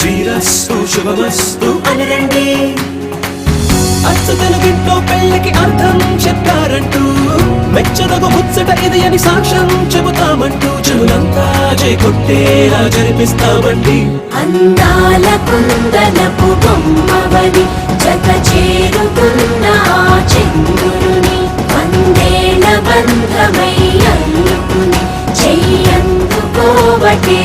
శ్రీరస్తు శుభమస్తు అనరండి. అచ్చ తెలుగింట్లో పెళ్ళకి అర్థం చెప్పారంటూ మెచ్చదగు ముచ్చట ఇది అని సాక్ష్యం చెబుతామంటూ చెవులంతా కొట్టేలా జరిపిస్తామండి. అందాల కుందనపు బొమ్మవని జత చేరుతున్న ఆ చంద్రుని వందేల బంధమై అల్లుకుని చెయ్యందుకోవటే